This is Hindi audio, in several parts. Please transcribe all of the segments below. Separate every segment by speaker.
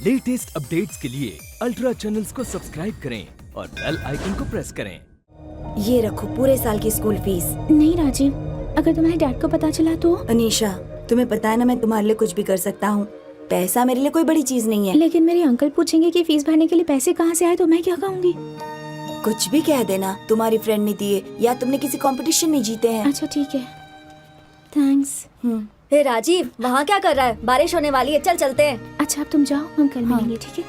Speaker 1: लेटेस्ट अपडेट्स के लिए अल्ट्रा चैनल्स को सब्सक्राइब करें और बेल आइकन को प्रेस करें।
Speaker 2: ये रखो पूरे साल की स्कूल फीस।
Speaker 3: नहीं राजीव, अगर तुम्हारे डैड को पता चला तो?
Speaker 2: अनीशा, तुम्हें पता है ना मैं तुम्हारे लिए कुछ भी कर सकता हूँ। पैसा मेरे लिए कोई बड़ी चीज नहीं है।
Speaker 3: लेकिन मेरे अंकल पूछेंगे कि फीस भरने के लिए पैसे कहाँ से आए तो मैं क्या कहूँगी?
Speaker 2: कुछ भी कह देना, तुम्हारी फ्रेंड ने दिए या तुमने किसी कंपटीशन में जीते हैं।
Speaker 3: अच्छा ठीक है, थैंक्स।
Speaker 4: हे राजीव, वहाँ क्या कर रहा है? बारिश होने वाली है, चल चलते हैं।
Speaker 3: अच्छा अब तुम जाओ, हम कल मिलेंगे, ठीक है?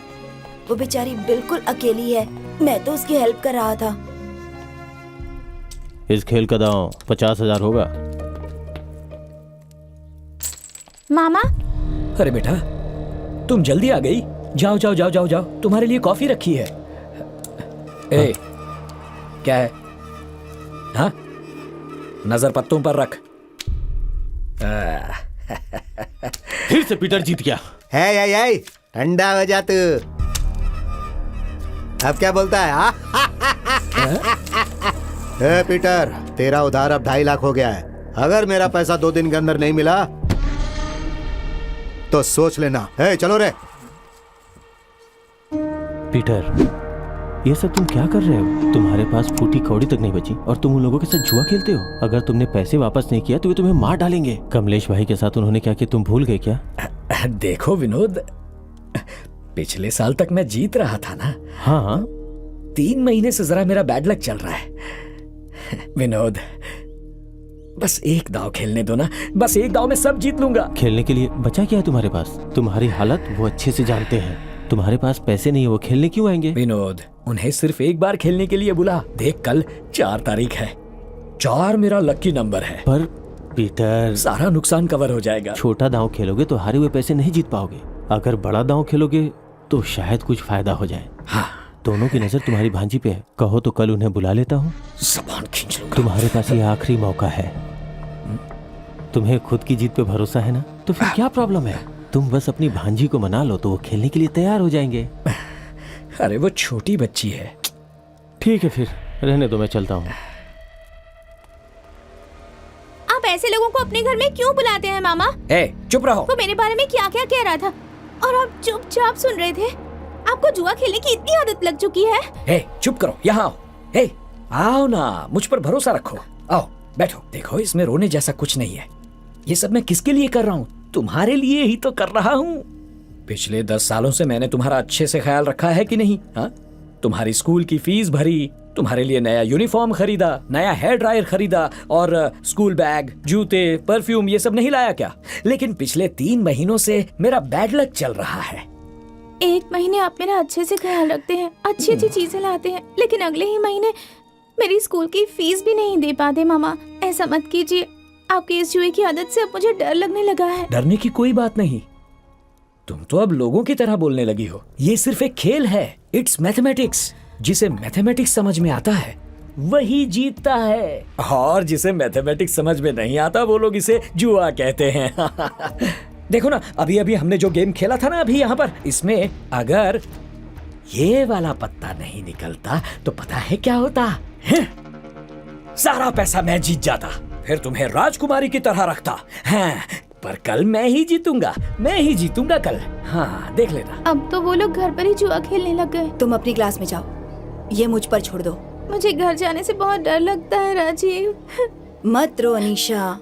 Speaker 2: वो बेचारी बिल्कुल अकेली है, मैं तो उसकी हेल्प कर रहा था।
Speaker 5: इस खेल का दांव 50,000 होगा।
Speaker 3: मामा।
Speaker 1: अरे बेटा, तुम जल्दी आ गई। जाओ जाओ जाओ जाओ जाओ, तुम्हारे लिए कॉफी रखी है। ए, क्या है? हाँ, नजर पत्तों पर रख।
Speaker 5: फिर से पीटर जीत गया।
Speaker 6: है ठंडा हो जा तू। अब क्या बोलता है? पीटर, तेरा उधार अब 2.5 लाख हो गया है। अगर मेरा पैसा 2 दिन के अंदर नहीं मिला तो सोच लेना। चलो रे।
Speaker 5: पीटर, ये सब तुम क्या कर रहे हो? तुम्हारे पास फूटी कौड़ी तक नहीं बची और तुम उन लोगों के साथ जुआ खेलते हो। अगर तुमने पैसे वापस नहीं किया तो वे तुम्हें मार डालेंगे। कमलेश भाई के साथ उन्होंने क्या किया, तुम भूल गए क्या?
Speaker 1: देखो विनोद, पिछले साल तक मैं जीत रहा था ना।
Speaker 5: हाँ,
Speaker 1: 3 महीने से जरा मेरा बैड लक चल रहा है। विनोद, बस एक दाव खेलने दो ना, बस एक दाव में सब जीत लूंगा।
Speaker 5: खेलने के लिए बचा क्या है तुम्हारे पास? तुम्हारी हालत वो अच्छे से जानते हैं। तुम्हारे पास पैसे नहीं है, वो खेलने क्यों आएंगे?
Speaker 1: विनोद, उन्हें सिर्फ एक बार खेलने के लिए बुला। देख, कल 4 तारीख है। 4 मेरा लकी नंबर है।
Speaker 5: पर पीटर,
Speaker 1: सारा नुकसान कवर हो जाएगा।
Speaker 5: छोटा दांव खेलोगे तो हारे हुए पैसे नहीं जीत पाओगे। अगर बड़ा दांव खेलोगे तो शायद कुछ फायदा हो जाए।
Speaker 1: हाँ,
Speaker 5: दोनों की नजर तुम्हारी भांजी पे है। कहो तो कल उन्हें बुला लेता हूँ।
Speaker 1: ज़बान खींच लूंगा।
Speaker 5: तुम्हारे पास ये आखिरी मौका है। तुम्हें खुद की जीत पे भरोसा है ना, तो फिर क्या प्रॉब्लम है? तुम बस अपनी भांजी को मना लो तो वो खेलने के लिए तैयार हो जाएंगे।
Speaker 1: अरे वो छोटी बच्ची है।
Speaker 5: ठीक है, फिर रहने दो, मैं चलता हूँ।
Speaker 3: आप ऐसे लोगों को अपने घर में क्यों बुलाते हैं मामा?
Speaker 1: चुप रहो।
Speaker 3: वो मेरे बारे में क्या क्या कह रहा था और आप चुपचाप सुन रहे थे। आपको जुआ खेलने की इतनी आदत लग चुकी है।
Speaker 1: चुप करो, यहाँ आओ। आओ ना, मुझ पर भरोसा रखो। आओ बैठो। देखो, इसमें रोने जैसा कुछ नहीं है। ये सब मैं किसके लिए कर रहा हूँ? तुम्हारे लिए ही तो कर रहा हूँ। पिछले 10 सालों से मैंने तुम्हारा अच्छे से ख्याल रखा है कि नहीं? हाँ, तुम्हारी स्कूल की फीस भरी, तुम्हारे लिए नया यूनिफॉर्म खरीदा, नया हेयर ड्रायर खरीदा और स्कूल बैग, जूते, परफ्यूम ये सब नहीं लाया क्या? लेकिन पिछले 3 महीनों से मेरा बैड लक चल रहा है।
Speaker 3: 1 महीने आप मेरा अच्छे से ख्याल रखते हैं, अच्छी अच्छी चीजें लाते हैं, लेकिन अगले ही महीने मेरी स्कूल की फीस भी नहीं दे पाते। मामा, ऐसा मत कीजिए। आपकी इस जुए की आदत से अब मुझे डर लगने लगा है।
Speaker 1: डरने की कोई बात नहीं। तुम तो अब लोगों की तरह बोलने लगी हो। ये सिर्फ एक खेल है। It's mathematics. जिसे मैथमेटिक्स समझ में आता है वही जीतता है, और जिसे मैथमेटिक्स समझ में नहीं आता वो लोग इसे जुआ कहते हैं। देखो ना, अभी अभी हमने जो गेम खेला था ना अभी यहाँ पर, इसमें अगर ये वाला पत्ता नहीं निकलता तो पता है क्या होता है? सारा पैसा मैं जीत जाता, फिर तुम्हें राजकुमारी की तरह रखता। हाँ, पर कल मैं ही जीतूंगा कल। हाँ, देख लेना।
Speaker 3: अब तो वो लोग घर पर ही जुआ खेलने लग गए।
Speaker 2: तुम अपनी क्लास में जाओ, ये मुझ पर छोड़ दो।
Speaker 3: मुझे घर जाने से बहुत डर लगता है राजीव।
Speaker 2: मत रो अनीशा।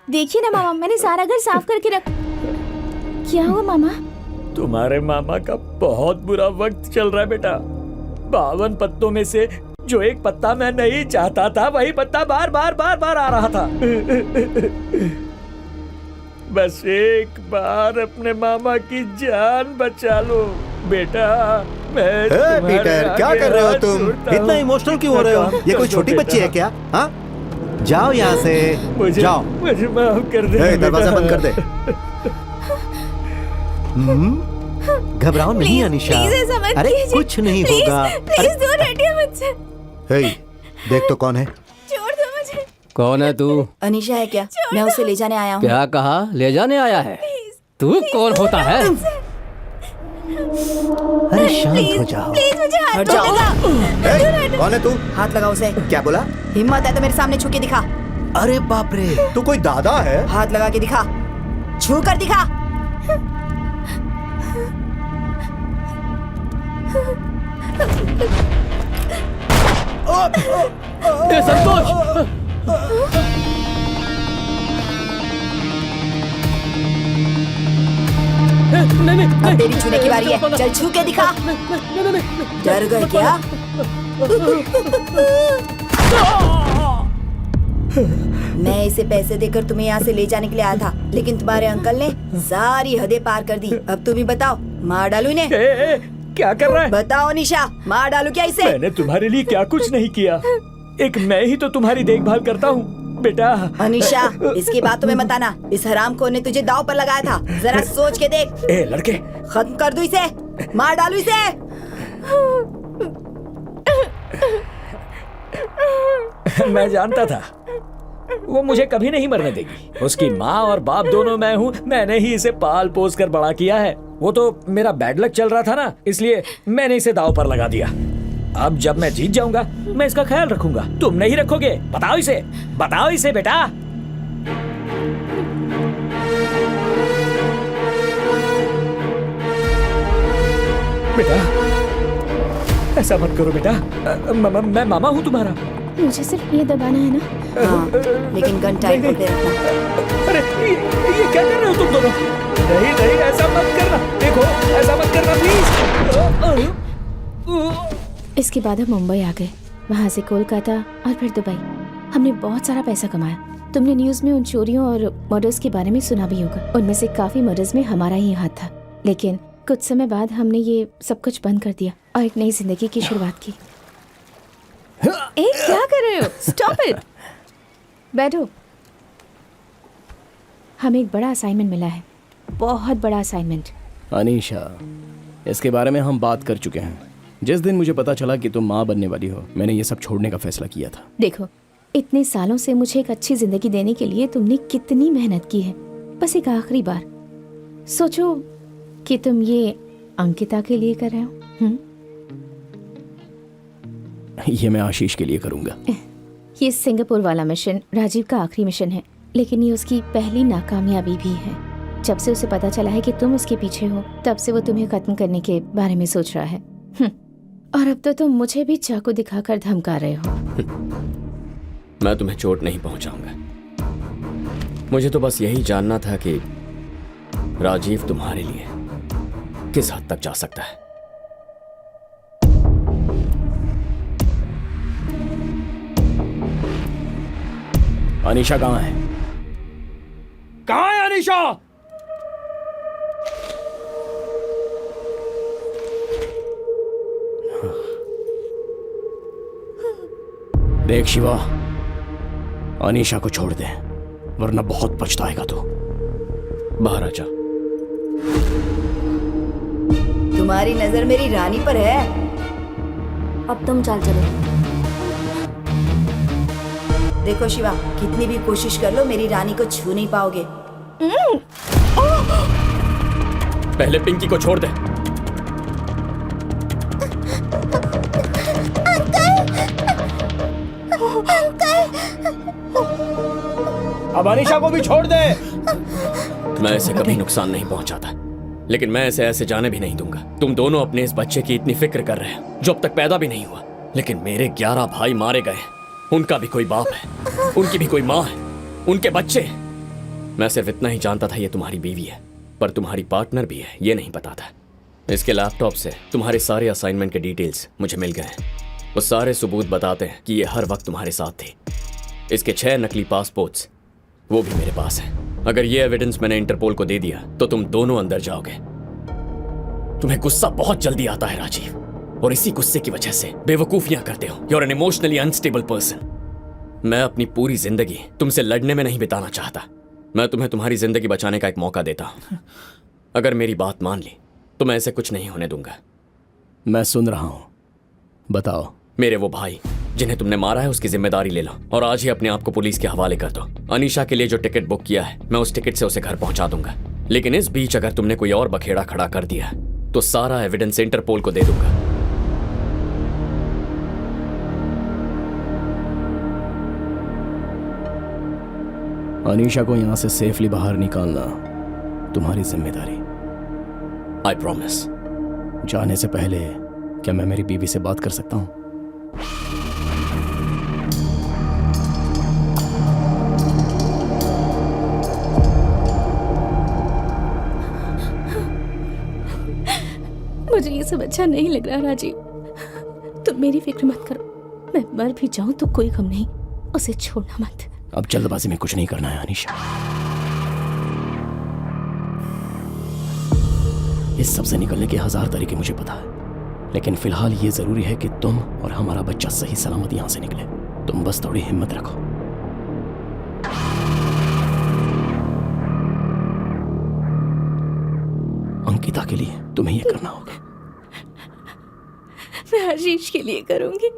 Speaker 3: देखिए ना मामा, मैंने सारा घर साफ करके रख। क्या हुआ मामा?
Speaker 1: तुम्हारे मामा का बहुत बुरा वक्त चल रहा है बेटा। 52 पत्तों में से जो एक पत्ता मैं नहीं चाहता था, वही पत्ता बार बार आ रहा था। बस एक बार अपने मामा की जान बचा लो बेटा। मैं
Speaker 6: पीटर, क्या कर रहे हो तुम? इतना इमोशनल क्यों हो रहे हो? ये कोई छोटी बच्ची है क्या? हाँ, जाओ यहाँ से। जाओ,
Speaker 1: मुझे माफ कर दे।
Speaker 6: दरवाजा बंद कर दे। घबराओ नहीं अनीशा। अरे कुछ नहीं होगा।
Speaker 3: प्लीज दूर हटिए मुझसे।
Speaker 6: देख तो कौन है?
Speaker 3: छोड़ दो मुझे।
Speaker 7: कौन है तू?
Speaker 2: अनीशा है क्या? मैं उसे ले जाने आया हूँ।
Speaker 7: क्या कहा? ले जाने आया है? तू कौन होता है?
Speaker 6: अरे शांत हो जाओ।
Speaker 3: प्लीज मुझे हाथ
Speaker 2: हट जाओ।
Speaker 6: कौन है तू?
Speaker 2: हाथ लगाओ उसे।
Speaker 6: क्या बोला?
Speaker 2: हिम्मत है तो मेरे सामने छू के दिखा।
Speaker 6: अरे बाप रे, तू कोई दादा है?
Speaker 2: हाथ लगा के दिखा। छू कर दिखा।
Speaker 7: ए, संतोष! नहीं,
Speaker 2: अब तेरी छूने की बारी है, चल छू के दिखा। डर गए क्या? मैं इसे पैसे देकर तुम्हें यहाँ से ले जाने के लिए आया था, लेकिन तुम्हारे अंकल ने सारी हदें पार कर दी। अब तुम ही बताओ, मार डालू इन्हें?
Speaker 1: क्या कर रहा है?
Speaker 2: बताओ निशा, मार डालू क्या इसे?
Speaker 1: मैंने तुम्हारे लिए क्या कुछ नहीं किया। एक मैं ही तो तुम्हारी देखभाल करता हूँ बेटा।
Speaker 2: अनिशा, इसकी बात तुम्हें मत आना। इस हरामखोर ने तुझे दांव पर लगाया था, जरा सोच के देख।
Speaker 1: ए लड़के,
Speaker 2: खत्म कर दूं इसे, मार डालू इसे।
Speaker 1: मैं जानता था वो मुझे कभी नहीं मरने देगी। उसकी माँ और बाप दोनों मैं हूँ। मैंने ही इसे पाल पोस कर बड़ा किया है। वो तो मेरा बैड लक चल रहा था ना, इसलिए मैंने इसे दांव पर लगा दिया। अब जब मैं जीत जाऊंगा मैं इसका ख्याल रखूंगा। तुम नहीं रखोगे? बताओ इसे बेटा। बेटा ऐसा मत करो बेटा। मैं मामा हूँ तुम्हारा।
Speaker 3: मुझे सिर्फ ये दबाना है ना?
Speaker 2: हाँ, लेकिन गन टाइट पकड़े रखना।
Speaker 1: अरे ये क्या कर रहे हो तुम दोनों? नहीं ऐसा मत करना। देखो ऐसा मत करना प्लीज।
Speaker 3: इसके बाद हम मुंबई आ गए, वहाँ से कोलकाता और फिर दुबई। हमने बहुत सारा पैसा कमाया। तुमने न्यूज़ में उन चोरियों और मर्डर्स के बारे में सुना भी होगा। उनमें से काफी मर्डर्स में हमारा ही हाथ था, लेकिन कुछ समय बाद हमने ये सब कुछ बंद कर दिया और एक नई जिंदगी की शुरुआत की। क्या कर रहे हो? Stop it. बैठो। हमें एक बड़ा असाइनमेंट मिला है, बहुत बड़ा असाइनमेंट।
Speaker 8: अनीशा, इसके बारे में हम बात कर चुके हैं। जिस दिन मुझे पता चला कि तुम माँ बनने वाली हो, मैंने ये सब छोड़ने का फैसला किया था।
Speaker 3: देखो, इतने सालों से मुझे एक अच्छी जिंदगी देने के लिए तुमने कितनी मेहनत की है। बस एक आखिरी बार सोचो कि तुम ये अंकिता के लिए कर रहे हो।
Speaker 8: ये मैं आशीष के लिए करूंगा।
Speaker 3: ये सिंगापुर वाला मिशन राजीव का आखिरी मिशन है, लेकिन ये उसकी पहली नाकामयाबी भी है। जब से उसे पता चला है कि तुम उसके पीछे हो, तब से वो तुम्हें खत्म करने के बारे में सोच रहा है। और अब तो तुम मुझे भी चाकू दिखाकर धमका रहे हो।
Speaker 7: मैं तुम्हें चोट नहीं पहुंचाऊंगा। मुझे तो बस यही जानना था कि राजीव तुम्हारे लिए किस हद तक जा सकता है।
Speaker 8: अनीशा कहाँ है?
Speaker 1: कहाँ है अनीशा?
Speaker 8: देख शिवा, अनीशा को छोड़ दे, वरना बहुत पछताएगा तू।
Speaker 7: बाहर आ जा।
Speaker 2: तुम्हारी नजर मेरी रानी पर है।
Speaker 4: अब तुम चलो।
Speaker 2: देखो शिवा, कितनी भी कोशिश कर लो, मेरी रानी को छू नहीं पाओगे।
Speaker 7: पहले पिंकी को छोड़ दे।
Speaker 8: अब अनीशा को भी छोड़ दे।
Speaker 7: मैं इसे कभी नुकसान नहीं पहुंचाता, लेकिन मैं इसे ऐसे जाने भी नहीं दूंगा। तुम दोनों अपने इस बच्चे की इतनी फिक्र कर रहे हो जो अब तक पैदा भी नहीं हुआ, लेकिन मेरे 11 भाई मारे गए। उनका भी कोई बाप है, उनकी भी कोई माँ है, उनके बच्चे। मैं सिर्फ इतना ही जानता था ये तुम्हारी बीवी है, पर तुम्हारी पार्टनर भी है ये नहीं पता था। इसके लैपटॉप से तुम्हारे सारे असाइनमेंट के डिटेल्स मुझे मिल गए हैं। वो सारे सबूत बताते हैं कि ये हर वक्त तुम्हारे साथ थी। इसके 6 नकली पासपोर्ट्स वो भी मेरे पास है। अगर ये एविडेंस मैंने इंटरपोल को दे दिया तो तुम दोनों अंदर जाओगे। तुम्हें गुस्सा बहुत जल्दी आता है राजीव, और इसी गुस्से की वजह से बेवकूफियां करते हो। You are an emotionally unstable person. मैं अपनी पूरी जिंदगी तुमसे लड़ने में नहीं बिताना चाहता। मैं तुम्हें तुम्हारी जिंदगी बचाने का एक मौका देता हूं। अगर मेरी बात मान ली तो मैं ऐसे कुछ नहीं होने दूंगा।
Speaker 8: मैं सुन रहा हूं, बताओ।
Speaker 7: मेरे वो भाई जिन्हें तुमने मारा है उसकी जिम्मेदारी ले लो, और आज ही अपने आप को पुलिस के हवाले कर दो। अनीशा के लिए जो टिकट बुक किया है मैं उस टिकट से उसे घर पहुंचा दूंगा, लेकिन इस बीच अगर तुमने कोई और बखेड़ा खड़ा कर दिया तो सारा एविडेंस इंटरपोल को दे दूंगा।
Speaker 8: अनीशा को यहां से सेफली बाहर निकालना तुम्हारी जिम्मेदारी।
Speaker 7: I promise.
Speaker 8: जाने से पहले क्या मैं मेरी बीवी से बात कर सकता हूँ?
Speaker 3: मुझे ये सब अच्छा नहीं लग रहा राजीव। तुम मेरी फिक्र मत करो, मैं मर भी जाऊं तो कोई गम नहीं, उसे छोड़ना मत।
Speaker 8: अब जल्दबाजी में कुछ नहीं करना है अनीशा। इस सब से निकलने के 1000 तरीके मुझे पता है, लेकिन फिलहाल ये जरूरी है कि तुम और हमारा बच्चा सही सलामत यहां से निकले। तुम बस थोड़ी हिम्मत रखो। अंकिता के लिए तुम्हें ये करना होगा।
Speaker 3: मैं आशीष के लिए करूंगी।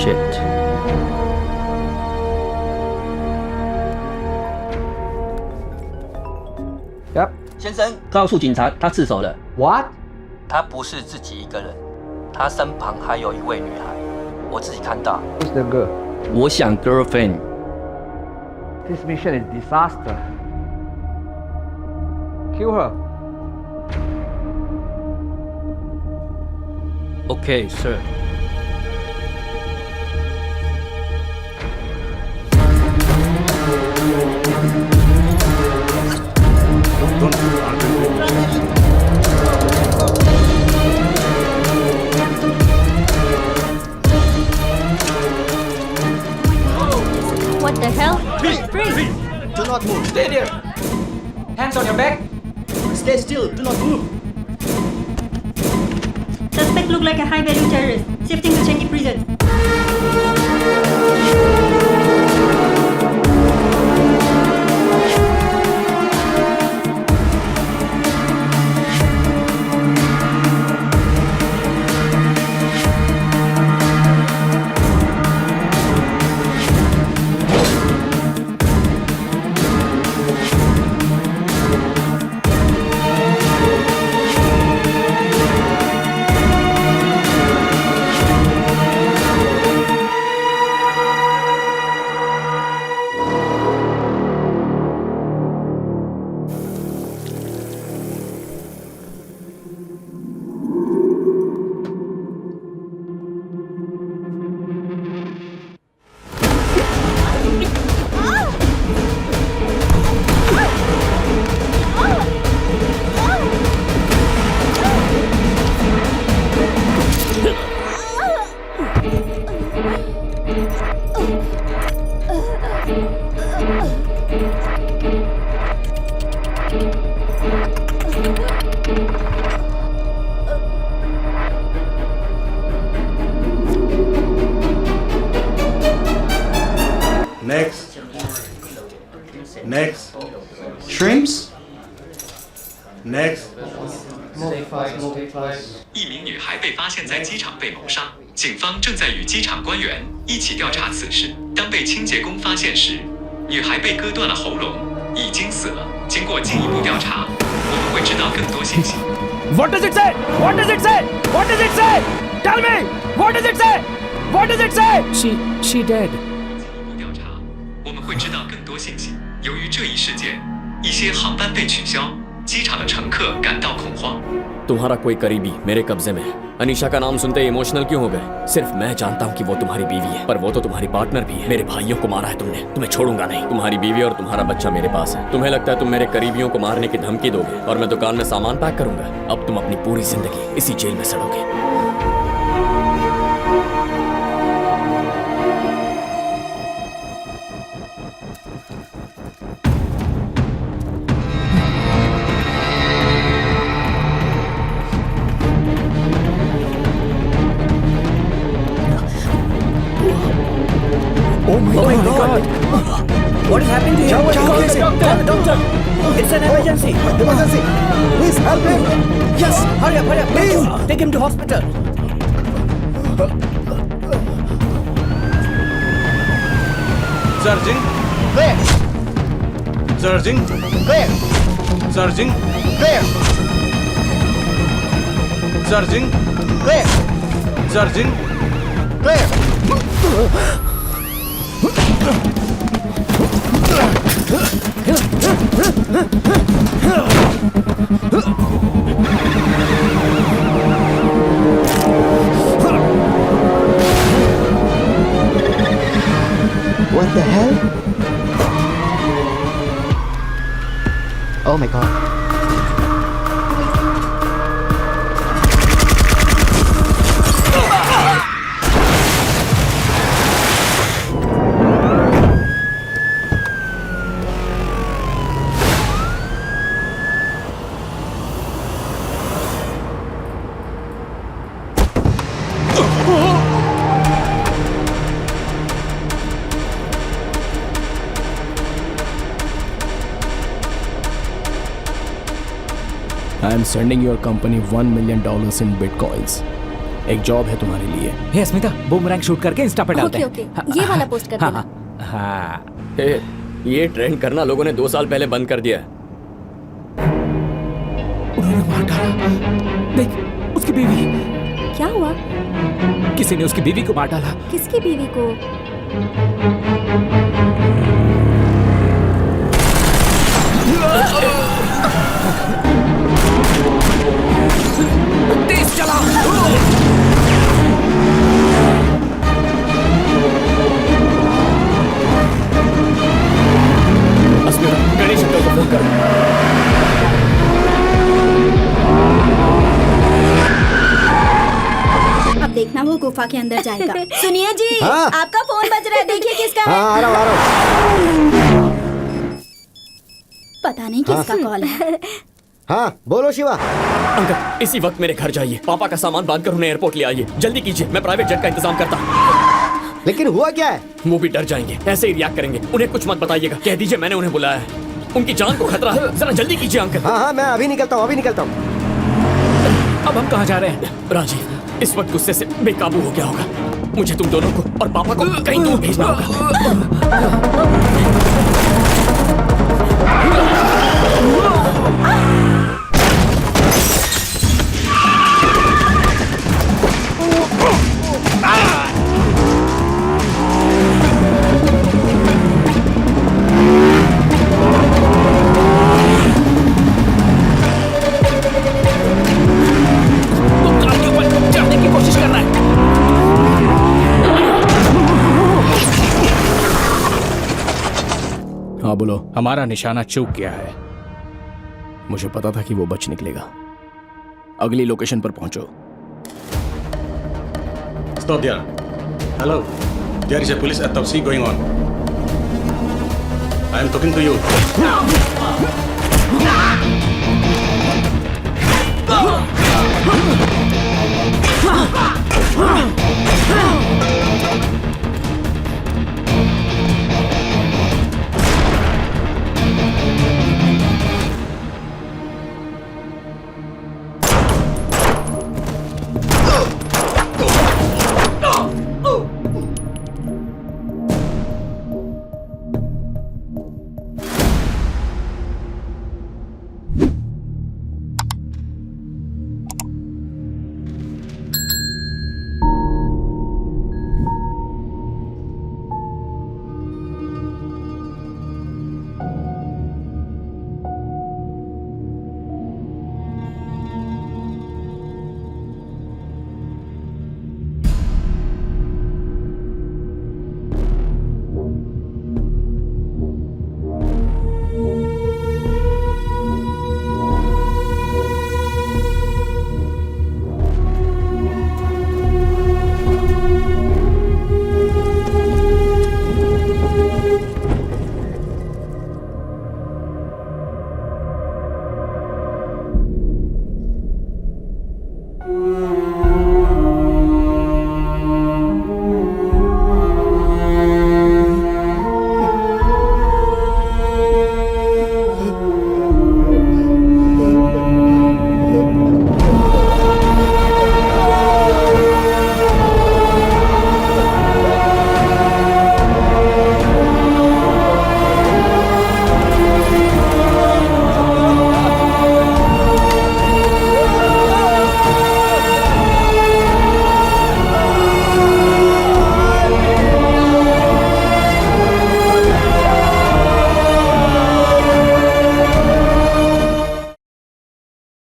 Speaker 1: shit。
Speaker 9: 先生，告诉警察他自首了。
Speaker 10: What？
Speaker 9: 他不是自己一个人，他身旁还有一位女孩，我自己看到。
Speaker 10: Who's the girl?
Speaker 9: 我想 girlfriend。
Speaker 10: This mission is disaster. Kill her.
Speaker 9: Okay, sir.
Speaker 4: What the hell?
Speaker 6: Freeze! Do not move.
Speaker 10: Stay there. Hands on your back.
Speaker 6: Stay still. Do not move.
Speaker 11: Suspect look like a high-value terrorist. Shifting to Changi prison.
Speaker 6: Next. Next. Shrimps. Next.
Speaker 12: 一名女孩被发现在机场被谋杀，警方正在与机场官员一起调查此事。当被清洁工发现时，女孩被割断了喉咙，已经死了。经过进一步调查，我们会知道更多信息。
Speaker 1: What does it say? What does it say? What does it say? Tell me. What does it say? What does it say? She dead.
Speaker 12: 进一步调查，我们会知道更多信息。由于这一事件，一些航班被取消，机场的乘客感到恐慌。
Speaker 7: तुम्हारा कोई करीबी मेरे कब्जे में है। अनीशा का नाम सुनते ही इमोशनल क्यों हो गए? सिर्फ मैं जानता हूँ कि वो तुम्हारी बीवी है, पर वो तो तुम्हारी पार्टनर भी है। मेरे भाइयों को मारा है तुमने, तुम्हें छोड़ूंगा नहीं। तुम्हारी बीवी और तुम्हारा बच्चा मेरे पास है। तुम्हें लगता है तुम मेरे करीबियों को मारने की धमकी दोगे और मैं दुकान में सामान पैक करूंगा? अब तुम अपनी पूरी जिंदगी इसी जेल में सड़ोगे।
Speaker 1: Oh my God! What is happening to him? Call the doctor! It's an emergency!
Speaker 6: Emergency! Please help him!
Speaker 1: Yes! Hurry up! Please! Take him to hospital!
Speaker 13: Searching.
Speaker 6: Clear.
Speaker 13: Searching.
Speaker 6: Clear.
Speaker 13: Searching.
Speaker 6: Clear.
Speaker 13: Searching.
Speaker 6: Clear.
Speaker 13: Searching.
Speaker 6: Clear. What the hell? Oh my god.
Speaker 8: I am sending your company $1 million in bitcoins. एक जॉब है तुम्हारे लिए।
Speaker 1: हे स्मिता, बूमरैंग शूट करके इंस्टा पे डालते हैं।
Speaker 4: ओके ओके, ये वाला पोस्ट कर देना।
Speaker 1: हाँ।
Speaker 7: ये ट्रेंड करना लोगों ने 2 साल पहले बंद कर दिया है।
Speaker 1: उन्होंने मार डाला। देख, उसकी बीवी।
Speaker 4: क्या हुआ?
Speaker 1: किसी ने उसकी बीवी को मार डाला।
Speaker 4: किसकी बीवी को?
Speaker 1: तेज चला।
Speaker 7: गणेश अंकल को फोन कर।
Speaker 11: अब देखना वो गुफा के अंदर जाएगा।
Speaker 2: सुनिए जी,
Speaker 6: हाँ?
Speaker 2: आपका फोन बज रहा है, देखिए किसका है।
Speaker 6: हाँ, आ रहा हूँ।
Speaker 11: पता नहीं किसका कॉल है।
Speaker 6: हाँ, बोलो शिवा।
Speaker 7: अंकल, इसी वक्त मेरे घर जाइए। पापा का सामान बांधकर उन्हें एयरपोर्ट ले आइए। जल्दी कीजिए, मैं प्राइवेट जेट का इंतजाम करता हूँ।
Speaker 6: लेकिन हुआ क्या है?
Speaker 7: वो भी डर जाएंगे, ऐसे ही रिएक्ट करेंगे। उन्हें कुछ मत बताइएगा, कह दीजिए मैंने उन्हें बुलाया है। उनकी जान को खतरा है, जरा जल्दी कीजिए अंकल।
Speaker 6: हाँ हाँ, मैं अभी निकलता हूँ।
Speaker 1: अब हम कहाँ जा रहे हैं?
Speaker 7: राजीव इस वक्त गुस्से से बेकाबू हो गया होगा। मुझे तुम दोनों को और पापा को कहीं दूर भेजना होगा।
Speaker 8: हाँ बोलो।
Speaker 5: हमारा निशाना चूक गया है।
Speaker 8: मुझे पता था कि वो बच निकलेगा। अगली लोकेशन पर पहुंचो।
Speaker 13: Stop there. Hello. There is a police autopsy going on. I am talking to you.